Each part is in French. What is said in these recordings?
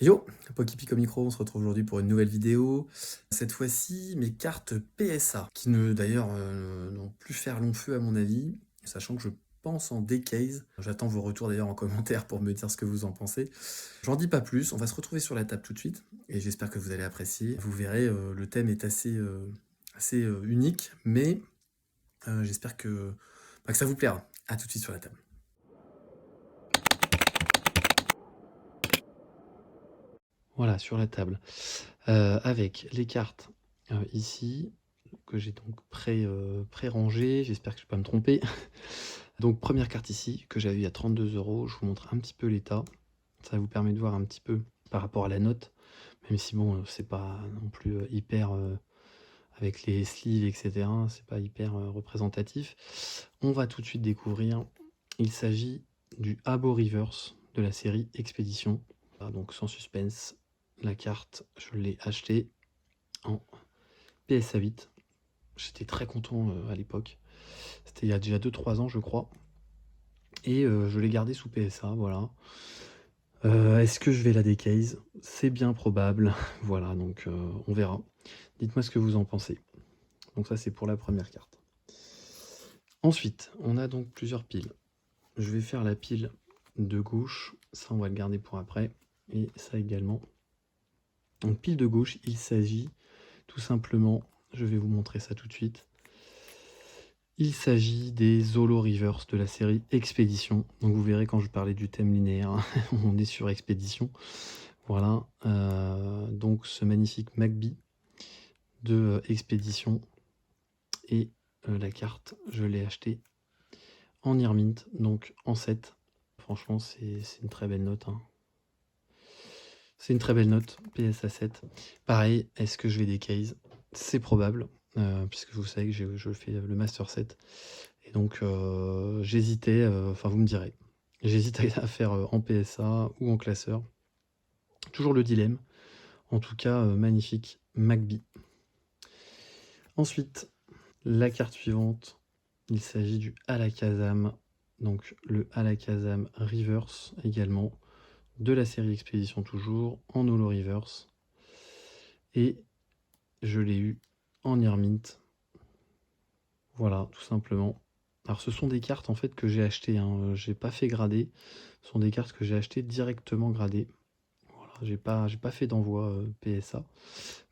Yo, Pokipico Micro, on se retrouve aujourd'hui pour une nouvelle vidéo. Cette fois-ci, mes cartes PSA, qui ne d'ailleurs n'ont plus faire long feu à mon avis, sachant que je pense en decase. J'attends vos retours d'ailleurs en commentaire pour me dire ce que vous en pensez. J'en dis pas plus, on va se retrouver sur la table tout de suite, et j'espère que vous allez apprécier. Vous verrez, le thème est assez unique, mais j'espère que ça vous plaira. A tout de suite sur la table. Voilà, sur la table. Avec les cartes ici, que j'ai donc pré-rangées, j'espère que je ne vais pas me tromper. Donc première carte ici, que j'avais eu à 32 €, je vous montre un petit peu l'état. Ça vous permet de voir un petit peu par rapport à la note, même si bon, c'est pas non plus hyper, avec les sleeves, etc., c'est pas hyper représentatif. On va tout de suite découvrir, il s'agit du Abo Reverse de la série Expédition. Voilà, donc sans suspense, la carte, je l'ai achetée en PSA 8. J'étais très content à l'époque. C'était il y a déjà 2-3 ans, je crois. Et je l'ai gardé sous PSA, voilà. Est-ce que je vais la decase? C'est bien probable. Voilà, donc on verra. Dites-moi ce que vous en pensez. Donc ça, c'est pour la première carte. Ensuite, on a donc plusieurs piles. Je vais faire la pile de gauche. Ça, on va le garder pour après. Et ça également. Donc pile de gauche, il s'agit tout simplement, je vais vous montrer ça tout de suite. Il s'agit des Holo Reverse de la série Expédition. Donc vous verrez quand je parlais du thème linéaire, on est sur Expédition. Voilà, donc ce magnifique Magby de Expédition. Et la carte, je l'ai achetée en Earmint, donc en 7. Franchement, c'est une très belle note, hein. C'est une très belle note, PSA 7. Pareil, est-ce que je vais decase? C'est probable, puisque vous savez que je fais le Master 7. Et donc j'hésitais, enfin vous me direz, j'hésite à faire en PSA ou en classeur. Toujours le dilemme. En tout cas, magnifique Magby. Ensuite, la carte suivante, il s'agit du Alakazam. Donc le Alakazam Reverse également, de la série Expédition toujours, en Holo Reverse. Et je l'ai eu en Earmint. Voilà, tout simplement. Alors ce sont des cartes en fait que j'ai achetées, hein. J'ai pas fait grader. Ce sont des cartes que j'ai achetées directement gradées. Voilà, j'ai pas fait d'envoi PSA.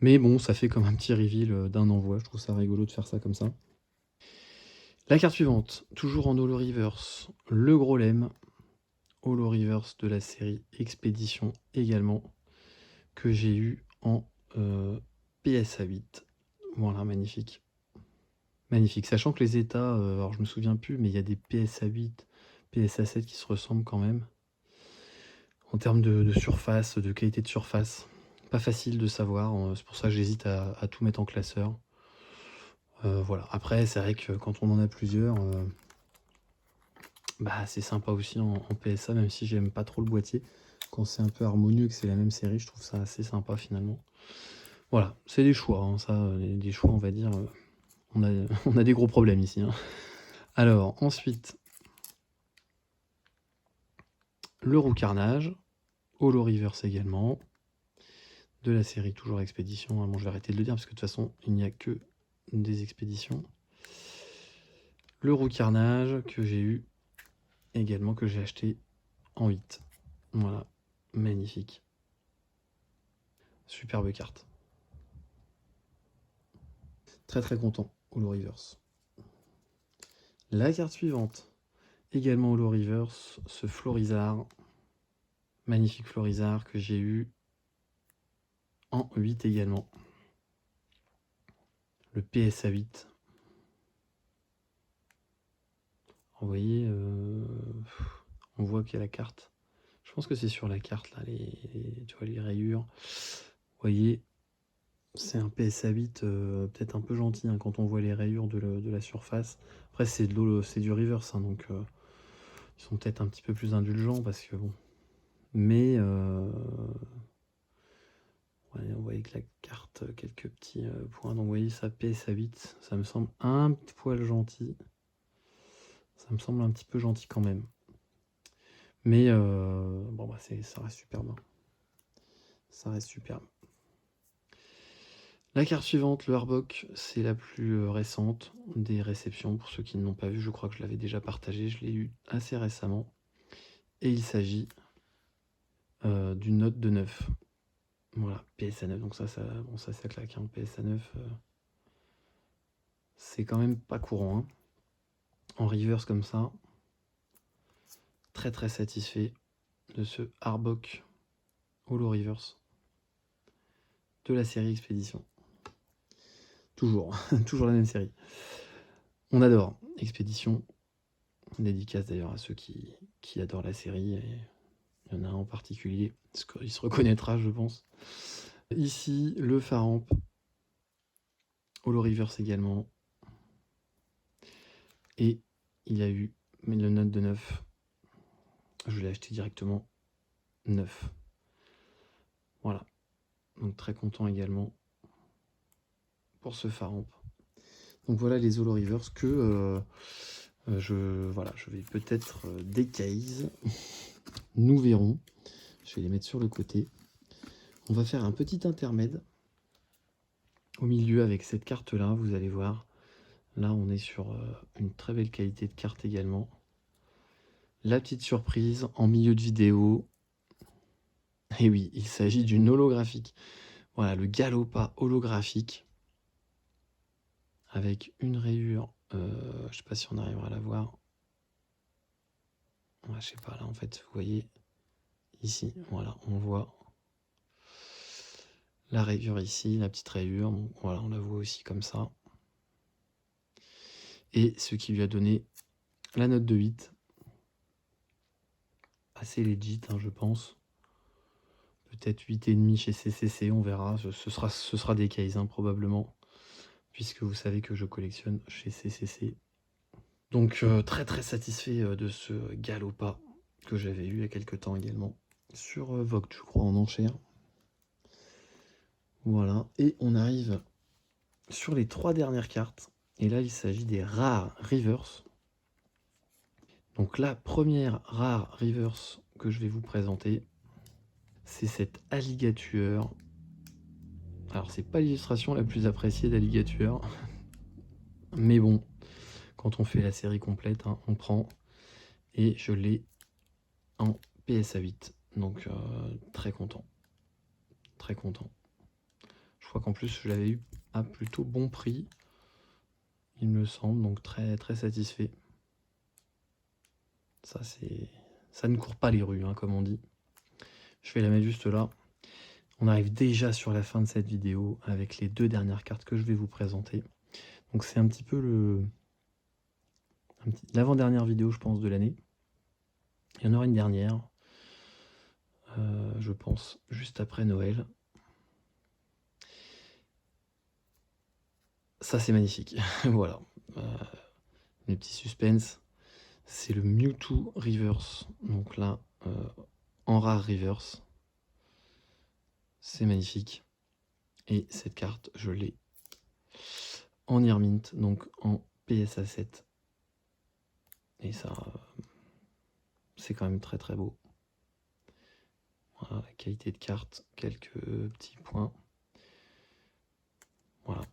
Mais bon, ça fait comme un petit reveal d'un envoi. Je trouve ça rigolo de faire ça comme ça. La carte suivante, toujours en Holo Reverse, le gros lemme. Holo Reverse de la série Expédition également, que j'ai eu en PSA 8. Voilà, magnifique. Magnifique, sachant que les états, alors je me souviens plus, mais il y a des PSA 8, PSA 7 qui se ressemblent quand même. En termes de surface, de qualité de surface, pas facile de savoir, c'est pour ça que j'hésite à tout mettre en classeur. Voilà, après c'est vrai que quand on en a plusieurs, bah c'est sympa aussi en PSA, même si j'aime pas trop le boîtier. Quand c'est un peu harmonieux, que c'est la même série, je trouve ça assez sympa finalement. Voilà, c'est des choix, hein, ça, des choix on va dire, on a des gros problèmes ici, hein. Alors ensuite, le Roux Carnage, Holo Reverse également, de la série toujours Expédition. Bon, je vais arrêter de le dire parce que de toute façon il n'y a que des expéditions. Le Roux Carnage que j'ai eu également, que j'ai acheté en 8. Voilà, magnifique. Superbe carte. Très très content, Holo Reverse. La carte suivante, également Holo Reverse, ce Florizard. Magnifique Florizard que j'ai eu en 8 également. Le PSA 8. Vous voyez, on voit qu'il y a la carte. Je pense que c'est sur la carte là, tu vois, les rayures. Vous voyez, c'est un PSA 8 peut-être un peu gentil hein, quand on voit les rayures de la surface. Après c'est du reverse, hein, donc ils sont peut-être un petit peu plus indulgents parce que bon. Mais ouais, on voit avec la carte quelques petits points. Donc vous voyez, ça PSA 8, ça me semble un petit poil gentil. Ça me semble un petit peu gentil quand même. Mais bon, bah ça reste super bien. ça reste superbe. La carte suivante, le Harbok, c'est la plus récente des réceptions. Pour ceux qui ne l'ont pas vu, je crois que je l'avais déjà partagé. Je l'ai eu assez récemment. Et il s'agit d'une note de 9. Voilà, PSA 9. Donc ça claque. Hein. PSA 9, c'est quand même pas courant. Hein. En reverse comme ça. Très très satisfait de ce Harbok Holo Reverse de la série Expédition. Toujours, toujours la même série. On adore Expédition. Dédicace d'ailleurs à ceux qui adorent la série. Et il y en a un en particulier, parce qu'il se reconnaîtra, je pense. Ici, le Faramp. Holo Reverse également. Et il y a eu le note de 9. Je l'ai acheté directement 9. Voilà. Donc très content également pour ce Faramp. Donc voilà les Holo Reverse que je vais peut-être décase. Nous verrons. Je vais les mettre sur le côté. On va faire un petit intermède au milieu avec cette carte là, vous allez voir. Là on est sur une très belle qualité de carte également. La petite surprise en milieu de vidéo. Et oui, il s'agit d'une holographique. Voilà, le Galopa holographique. Avec une rayure. Je sais pas si on arrivera à la voir. Ouais, je sais pas, là en fait, vous voyez. Ici, voilà, on voit la rayure ici, la petite rayure. Bon, voilà, on la voit aussi comme ça. Et ce qui lui a donné la note de 8. Assez legit, hein, je pense. Peut-être 8,5 chez CCC, on verra. Ce sera des cases, hein, probablement. Puisque vous savez que je collectionne chez CCC. Donc très très satisfait de ce Galopa que j'avais eu il y a quelques temps également. Sur Vogt, je crois, en enchère. Voilà. Et on arrive sur les 3 dernières cartes. Et là, il s'agit des rares reverse. Donc la première rare reverse que je vais vous présenter, c'est cette alligator. Alors c'est pas l'illustration la plus appréciée d'alligator, mais bon, quand on fait la série complète, hein, on prend. Et je l'ai en PSA 8, donc très content. Très content. Je crois qu'en plus je l'avais eu à plutôt bon prix, il me semble, donc très très satisfait. Ça ne court pas les rues, hein, comme on dit. Je vais la mettre juste là. On arrive déjà sur la fin de cette vidéo avec les 2 dernières cartes que je vais vous présenter. Donc c'est un petit peu l'avant-dernière vidéo, je pense, de l'année. Il y en aura une dernière, je pense, juste après Noël. Ça c'est magnifique. Voilà. Les petits suspense. C'est le Mewtwo Reverse. Donc là, en rare reverse. C'est magnifique. Et cette carte, je l'ai en Earmint, donc en PSA 7. Et ça, c'est quand même très très beau. Voilà, la qualité de carte, quelques petits points. Voilà.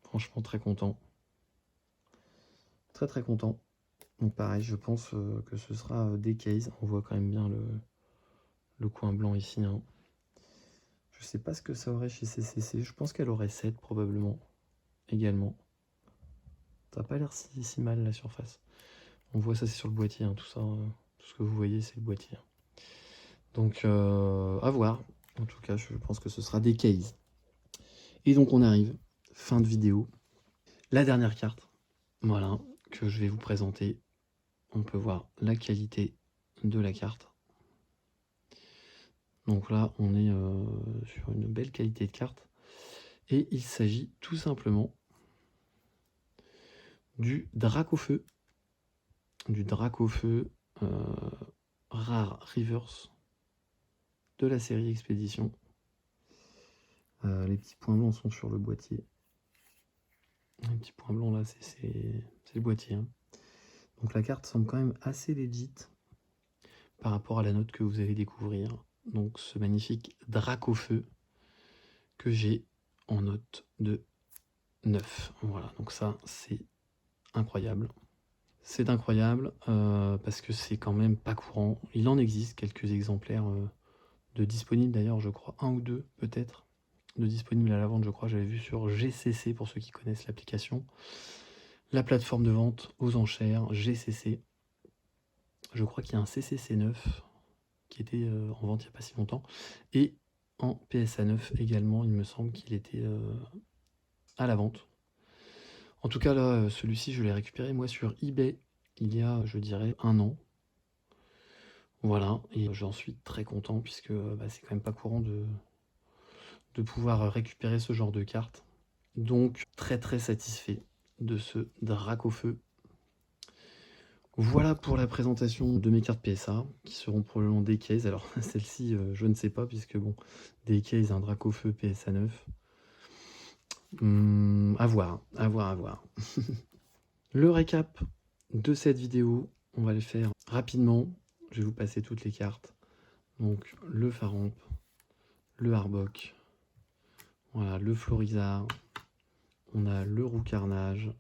Franchement, très content. Très très content. Donc pareil, je pense que ce sera des cases. On voit quand même bien le coin blanc ici. Hein. Je sais pas ce que ça aurait chez CCC. Je pense qu'elle aurait 7 probablement. Également. Ça n'a pas l'air si mal la surface. On voit ça, c'est sur le boîtier. Hein, tout ça, tout ce que vous voyez, c'est le boîtier. Donc à voir. En tout cas, je pense que ce sera des cases. Et donc on arrive. Fin de vidéo. La dernière carte. Voilà. Que je vais vous présenter. On peut voir la qualité de la carte. Donc là, on est sur une belle qualité de carte. Et il s'agit tout simplement du Dracofeu. Du Dracofeu rare reverse de la série Expédition. Les petits points blancs sont sur le boîtier. Les petits points blancs là, c'est le boîtier. Hein. Donc la carte semble quand même assez legit par rapport à la note que vous allez découvrir. donc ce magnifique Dracofeu que j'ai en note de 9. Voilà, donc ça, c'est incroyable. C'est incroyable parce que c'est quand même pas courant. Il en existe quelques exemplaires de disponibles d'ailleurs, je crois, un ou deux peut-être, de disponibles à la vente, je crois. J'avais vu sur GCC pour ceux qui connaissent l'application. La plateforme de vente aux enchères, GCC. Je crois qu'il y a un CCC 9 qui était en vente il n'y a pas si longtemps. Et en PSA 9 également, il me semble qu'il était à la vente. En tout cas, là, celui-ci, je l'ai récupéré, moi, sur eBay, il y a, je dirais, 1 an. Voilà, et j'en suis très content, puisque bah, c'est quand même pas courant de pouvoir récupérer ce genre de carte. Donc, très très satisfait de ce Dracofeu. Voilà pour la présentation de mes cartes PSA, qui seront probablement des cases. Alors, celle-ci, je ne sais pas, puisque bon, des cases, un Dracofeu PSA 9. À voir, à voir, à voir. Le récap de cette vidéo, on va le faire rapidement. Je vais vous passer toutes les cartes. Donc le Faramp, le Arbok, voilà, le Florizard, on a le Roucarnage,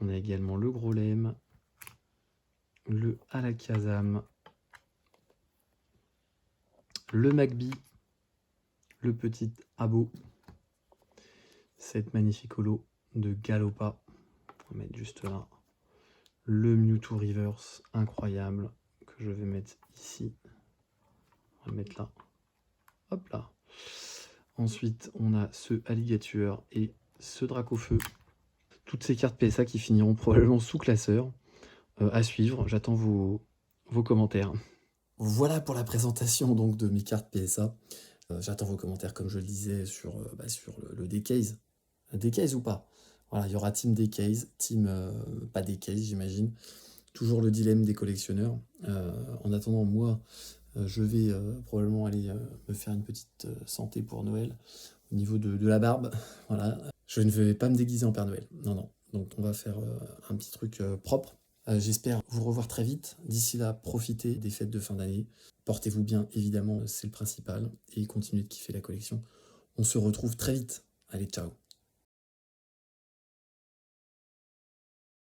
on a également le Grolem, le Alakazam, le Magby, le petit Abo, cette magnifique holo de Galopa, on va mettre juste là, le Mewtwo Reverse, incroyable, que je vais mettre ici, on va le mettre là, hop là. Ensuite, on a ce Alligator et ce Dracofeu. Toutes ces cartes PSA qui finiront probablement sous classeur. À suivre, j'attends vos commentaires. Voilà pour la présentation donc de mes cartes PSA. J'attends vos commentaires, comme je le disais, sur le Decase. Decase ou pas? Voilà, il y aura Team Decase, Team pas Decase, j'imagine. Toujours le dilemme des collectionneurs. En attendant, moi, je vais probablement aller me faire une petite santé pour Noël au niveau de la barbe. Voilà. Je ne vais pas me déguiser en Père Noël. Non, non. Donc on va faire un petit truc propre. J'espère vous revoir très vite. D'ici là, profitez des fêtes de fin d'année. Portez-vous bien, évidemment, c'est le principal. Et continuez de kiffer la collection. On se retrouve très vite. Allez, ciao.